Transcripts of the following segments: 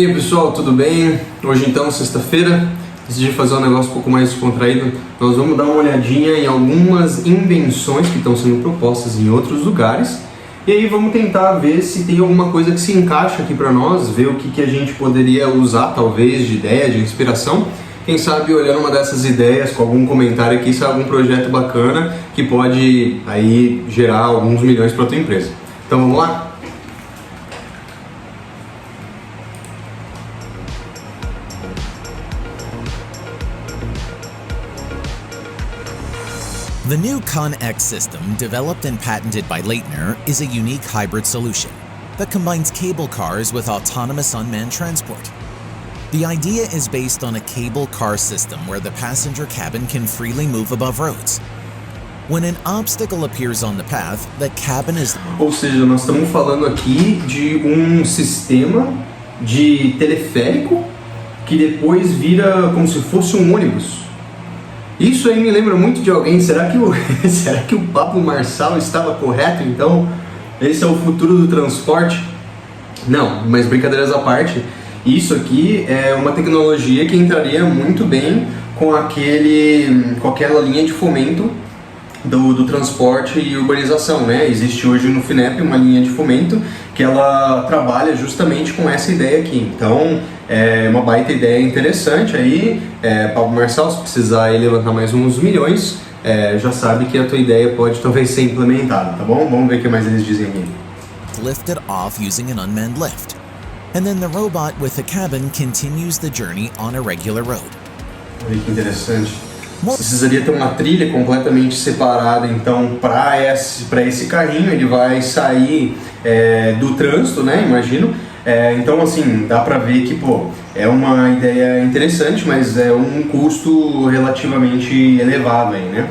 E aí pessoal, tudo bem? Hoje então, sexta-feira, decidi fazer um negócio um pouco mais descontraído. Nós vamos dar uma olhadinha em algumas invenções que estão sendo propostas em outros lugares. E aí vamos tentar ver se tem alguma coisa que se encaixa aqui para nós, ver o que a gente poderia usar talvez de ideia, de inspiração. Quem sabe olhando uma dessas ideias com algum comentário aqui, se é algum projeto bacana que pode aí gerar alguns milhões para a tua empresa. Então vamos lá? The new ConX system, developed and patented by Leitner, is a unique hybrid solution that combines cable cars with autonomous unmanned transport. The idea is based on a cable car system where the passenger cabin can freely move above roads. When an obstacle appears on the path, the cabin is... Ou seja, nós estamos falando aqui de um sistema de teleférico que depois vira como se fosse um ônibus. Isso aí me lembra muito de alguém. Será que o Pablo Marçal estava correto? Então, esse é o futuro do transporte? Não, mas brincadeiras à parte, isso aqui é uma tecnologia que entraria muito bem com aquela linha de fomento do transporte e urbanização, né? Existe hoje no FINEP uma linha de fomento que ela trabalha justamente com essa ideia aqui. Então, é uma baita ideia interessante aí. Pablo Marçal, se precisar aí levantar mais uns milhões, já sabe que a tua ideia pode talvez ser implementada, tá bom? Vamos ver o que mais eles dizem aqui. Lifted off using an unmanned lift. And then the robot with the cabin continues the journey on a regular road. Olha que interessante. Precisaria ter uma trilha completamente separada, então para esse carrinho ele vai sair do trânsito, né? Imagino. Então assim, dá pra ver que é uma ideia interessante, mas é um custo relativamente elevado aí, né?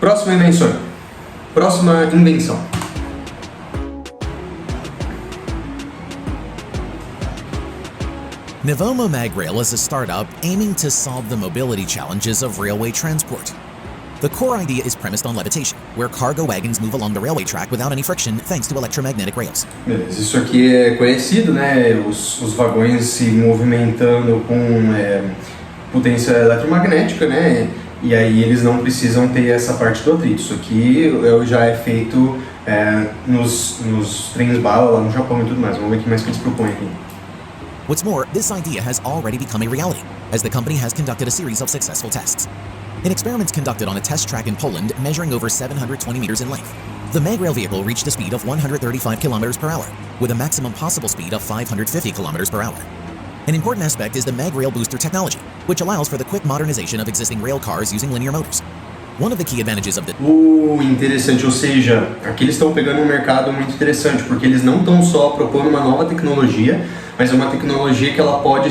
Próxima invenção. Nivoma Magrail is a startup aiming to solve the mobility challenges of railway transport. The core idea is premised on levitation, where cargo wagons move along the railway track without any friction thanks to electromagnetic rails. Beleza, isso aqui é conhecido, né? Os vagões se movimentando com potência eletromagnética, né? E aí eles não precisam ter essa parte do atrito. Isso aqui já é feito nos trens bala lá no Japão e tudo mais. Vamos ver o que mais que eles propõem aqui. What's more, this idea has already become a reality, as the company has conducted a series of successful tests. In experiments conducted on a test track in Poland measuring over 720 meters in length, the Magrail vehicle reached a speed of 135 kilometers per hour, with a maximum possible speed of 550 kilometers per hour. An important aspect is the Magrail booster technology, which allows for the quick modernization of existing rail cars using linear motors. One of the key advantages of the... Interessante, ou seja, aqui eles estão pegando um mercado muito interessante, porque eles não estão só propondo uma nova tecnologia, mas é uma tecnologia que ela pode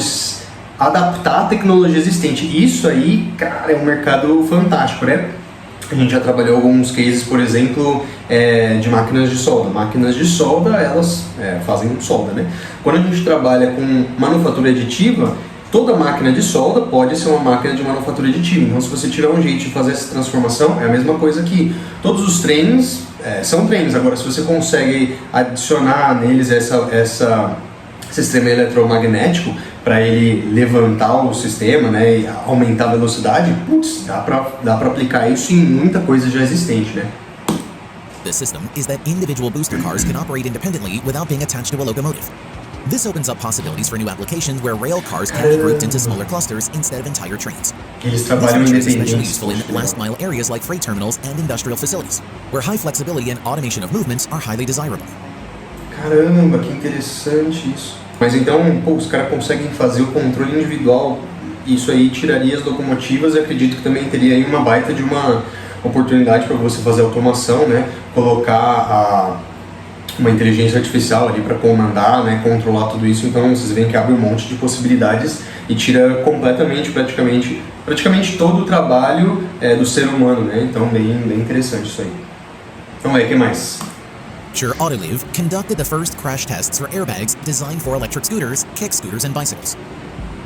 adaptar a tecnologia existente. Isso aí, cara, é um mercado fantástico, né? A gente já trabalhou alguns cases, por exemplo, de máquinas de solda. Máquinas de solda, elas fazem solda, né? Quando a gente trabalha com manufatura aditiva, toda máquina de solda pode ser uma máquina de manufatura aditiva. Então, se você tiver um jeito de fazer essa transformação, é a mesma coisa que todos os trens são trens. Agora, se você consegue adicionar neles esse sistema eletromagnético para ele levantar o sistema, né, e aumentar a velocidade, dá para aplicar isso em muita coisa já existente, né? The system is that individual booster cars can operate independently without being attached to a locomotive. This opens up possibilities for new applications where rail cars can be grouped into smaller clusters instead of entire trains. Eles This trabalham feature is especially independentes. useful in last-mile areas like freight terminals and industrial facilities, where high flexibility and automation of movements are highly desirable. Caramba, que interessante isso. Mas então, os caras conseguem fazer o controle individual. Isso aí tiraria as locomotivas e acredito que também teria aí uma baita de uma oportunidade para você fazer automação, né? Colocar uma inteligência artificial ali para comandar, né? Controlar tudo isso. Então vocês veem que abre um monte de possibilidades e tira completamente, praticamente todo o trabalho do ser humano, né? Então bem interessante isso aí. Então o que mais? Sure Autoliv conducted the first crash tests for airbags designed for electric scooters, kick scooters, and bicycles.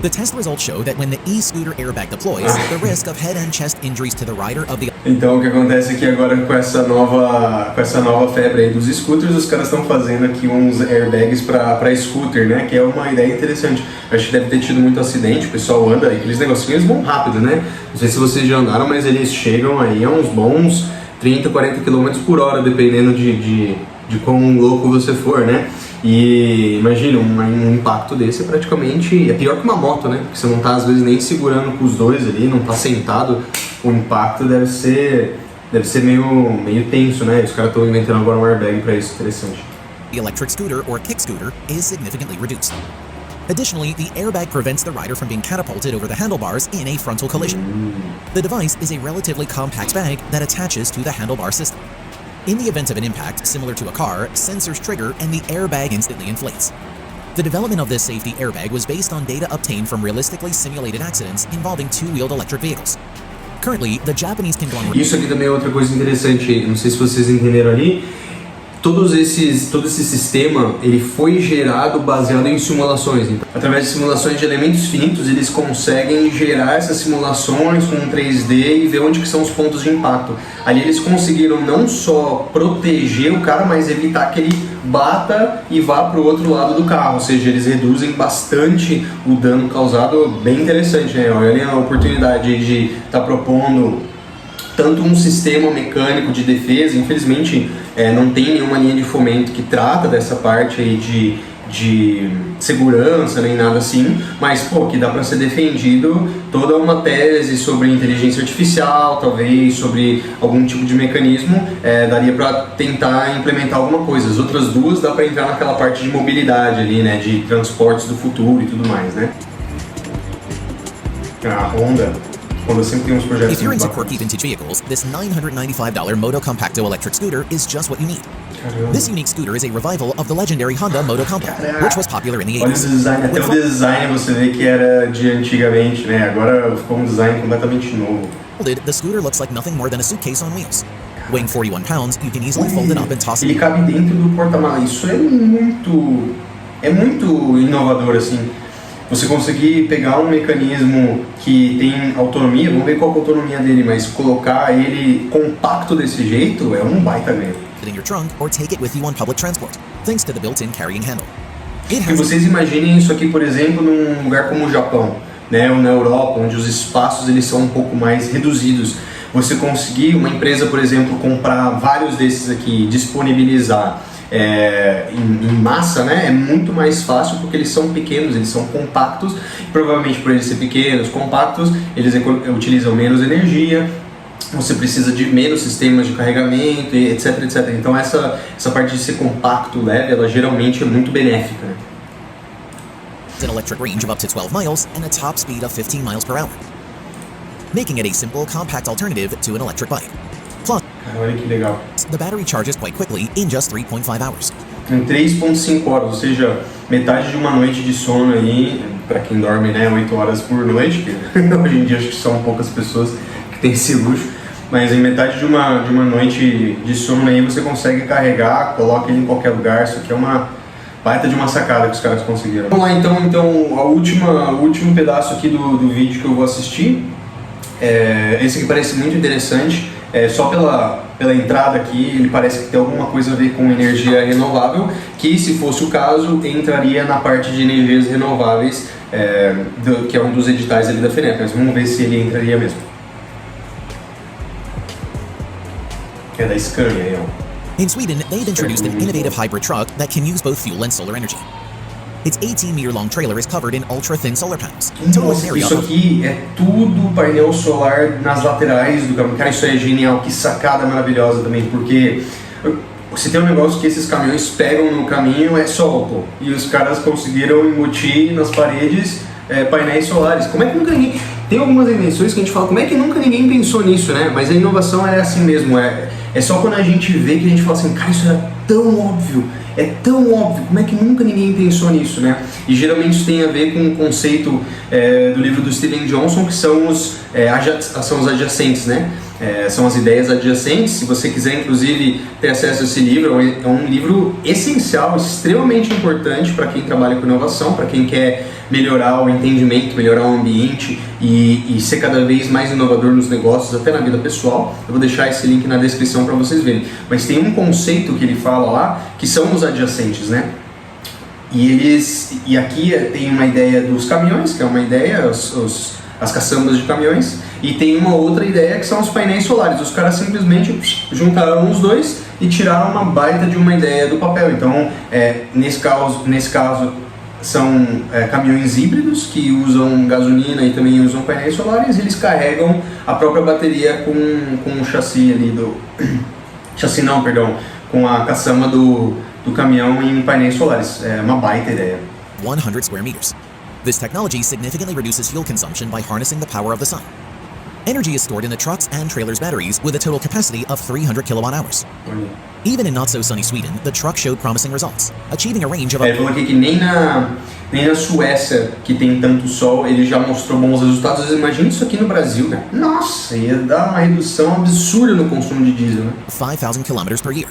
The test results show that when the e-scooter airbag deploys, the risk of head and chest injuries to the rider of the Então o que acontece aqui agora com essa nova febre aí dos scooters, os caras estão fazendo aqui uns airbags para scooter, né? Que é uma ideia interessante. Acho que deve ter tido muito acidente, o pessoal anda, aqueles negocinhos vão rápido, né? Não sei se vocês já andaram, mas eles chegam aí a uns bons 30, 40 km por hora, dependendo de quão louco você for, né? E imagina, um impacto desse é pior que uma moto, né? Porque você não tá às vezes nem segurando com os dois ali, não tá sentado, o impacto deve ser meio tenso, né? Os caras estão inventando agora um airbag para isso, interessante. electric scooter or kick scooter is significantly reduced. Additionally, the airbag prevents the rider from being catapulted over the handlebars in a frontal collision. The device is a relatively compact bag that attaches to the handlebar system. In the event of an impact, similar to a car, sensors trigger and the airbag instantly inflates. The development of this safety airbag was based on data obtained from realistically simulated accidents involving two-wheeled electric vehicles. Currently, the Japanese conglomerate... Isso aqui também é outra coisa interessante, não sei se vocês entenderam ali. Todo esse sistema ele foi gerado baseado em simulações. Então, através de simulações de elementos finitos, eles conseguem gerar essas simulações com um 3D e ver onde que são os pontos de impacto. Ali eles conseguiram não só proteger o cara, mas evitar que ele bata e vá para o outro lado do carro. Ou seja, eles reduzem bastante o dano causado. Bem interessante, né? Olha a oportunidade de estar propondo tanto um sistema mecânico de defesa, infelizmente não tem nenhuma linha de fomento que trata dessa parte aí de segurança, nem nada assim, mas que dá para ser defendido toda uma tese sobre inteligência artificial, talvez sobre algum tipo de mecanismo, daria para tentar implementar alguma coisa. As outras duas dá para entrar naquela parte de mobilidade ali, né, de transportes do futuro e tudo mais, né? A Honda sempre tem uns projetos. If you're into quirky vintage vehicles, this $995 Moto Compacto electric scooter is just what you need. Caramba. This unique scooter is a revival of the legendary Honda Moto Compact, which was popular in the 80s. Olha o design, até o design você vê que era de antigamente, né? Agora ficou um design completamente novo. The scooter looks like nothing more than a suitcase on wheels. Weighing 41 pounds, you can easily fold it up and toss Ele it. cabe dentro do porta-malas. Isso é muito inovador, assim. Você conseguir pegar um mecanismo que tem autonomia, vamos ver qual é a autonomia dele, mas colocar ele compacto desse jeito é um baita ganho. In your trunk or take it with you on public transport, thanks to the built-in carrying handle. It E has vocês imaginem isso aqui, por exemplo, num lugar como o Japão, né, ou na Europa, onde os espaços eles são um pouco mais reduzidos. Você conseguir, uma empresa, por exemplo, comprar vários desses aqui, disponibilizar em massa, né, é muito mais fácil porque eles são pequenos, eles são compactos, provavelmente por eles serem pequenos, compactos, eles utilizam menos energia, você precisa de menos sistemas de carregamento, etc, etc. Então essa parte de ser compacto, leve, ela geralmente é muito benéfica. an electric range of up to 12 miles and a top speed of 15 miles per hour, making it a simple, compact alternative to an electric bike. Plus, Cara, olha que legal. the battery charges quite quickly in just 3.5 hours. Em 3.5 horas, ou seja, metade de uma noite de sono aí, para quem dorme, né, 8 horas por noite, que hoje em dia acho que são poucas pessoas que têm esse luxo, mas em metade de uma noite de sono aí você consegue carregar, coloca ele em qualquer lugar. Isso aqui é uma baita de uma sacada que os caras conseguiram. Vamos lá então o último pedaço aqui do vídeo que eu vou assistir. Esse aqui parece muito interessante. Só pela entrada aqui, ele parece que tem alguma coisa a ver com energia renovável, que se fosse o caso, entraria na parte de energias renováveis, que é um dos editais ali da FENEP, mas vamos ver se ele entraria mesmo. Que é da Scania aí, ó. In Sweden, they've introduced an innovative hybrid truck that can use both fuel and solar energy. Its 18-meter-long trailer is covered in ultra-thin solar panels, totaling Nossa, an area isso of aqui é tudo painel solar nas laterais do caminhão. Cara, isso é genial, que sacada maravilhosa também, porque você tem um negócio que esses caminhões pegam no caminho, soltam, e os caras conseguiram embutir nas paredes painéis solares. Como é que nunca ninguém... Tem algumas invenções que a gente fala, como é que nunca ninguém pensou nisso, né? Mas a inovação é assim mesmo, é só quando a gente vê que a gente fala assim, cara, isso era tão óbvio, como é que nunca ninguém pensou nisso, né? E geralmente isso tem a ver com o conceito do livro do Steven Johnson, que são os adjacentes, né? são as ideias adjacentes. Se você quiser, inclusive, ter acesso a esse livro, é um livro essencial, extremamente importante para quem trabalha com inovação, para quem quer melhorar o entendimento, melhorar o ambiente e ser cada vez mais inovador nos negócios, até na vida pessoal. Eu vou deixar esse link na descrição para vocês verem. Mas tem um conceito que ele fala lá, que são os adjacentes, né? E aqui tem uma ideia dos caminhões, que é uma ideia, as caçambas de caminhões, e tem uma outra ideia que são os painéis solares. Os caras simplesmente juntaram os dois e tiraram uma baita de uma ideia do papel. Então, nesse caso são caminhões híbridos que usam gasolina e também usam painéis solares, e eles carregam a própria bateria com o chassi ali chassi não, perdão, com a caçamba do caminhão em painéis solares. É uma baita ideia. 100 square meters. This technology significantly reduces fuel consumption by harnessing the power of the sun. Energy is stored in the trucks and trailers' batteries with a total capacity of 300 kilowatt hours. Even in not-so-sunny Sweden, the truck showed promising results, achieving a range of... Ele falou aqui que nem na Suécia, que tem tanto sol, ele já mostrou bons resultados. Imagina isso aqui no Brasil, né? Nossa, ia dar uma redução absurda no consumo de diesel, né? 5,000 kilometers per year.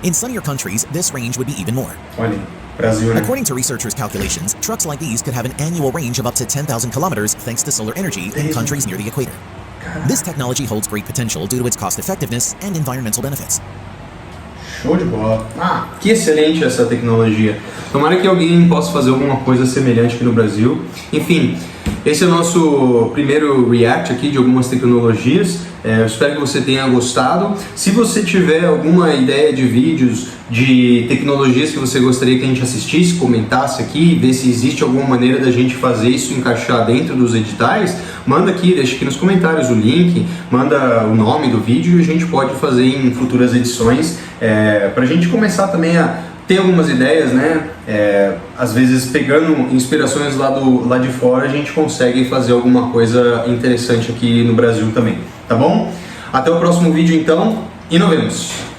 In sunnier countries, this range would be even more. Olha, Brasil, né? According to researchers' calculations, trucks like these could have an annual range of up to 10,000 kilometers thanks to solar energy in countries near the equator. This technology holds great potential due to its cost-effectiveness and environmental benefits. Show de bola. Que excelente essa tecnologia. Tomara que alguém possa fazer alguma coisa semelhante aqui no Brasil. Enfim, esse é o nosso primeiro react aqui de algumas tecnologias. Eu espero que você tenha gostado. Se você tiver alguma ideia de vídeos, de tecnologias que você gostaria que a gente assistisse, comentasse aqui, ver se existe alguma maneira da gente fazer isso encaixar dentro dos editais, manda aqui, deixa aqui nos comentários o link, manda o nome do vídeo e a gente pode fazer em futuras edições, para a gente começar também a ter algumas ideias, né? Às vezes pegando inspirações lá de fora, a gente consegue fazer alguma coisa interessante aqui no Brasil também, tá bom? Até o próximo vídeo então, e nos vemos!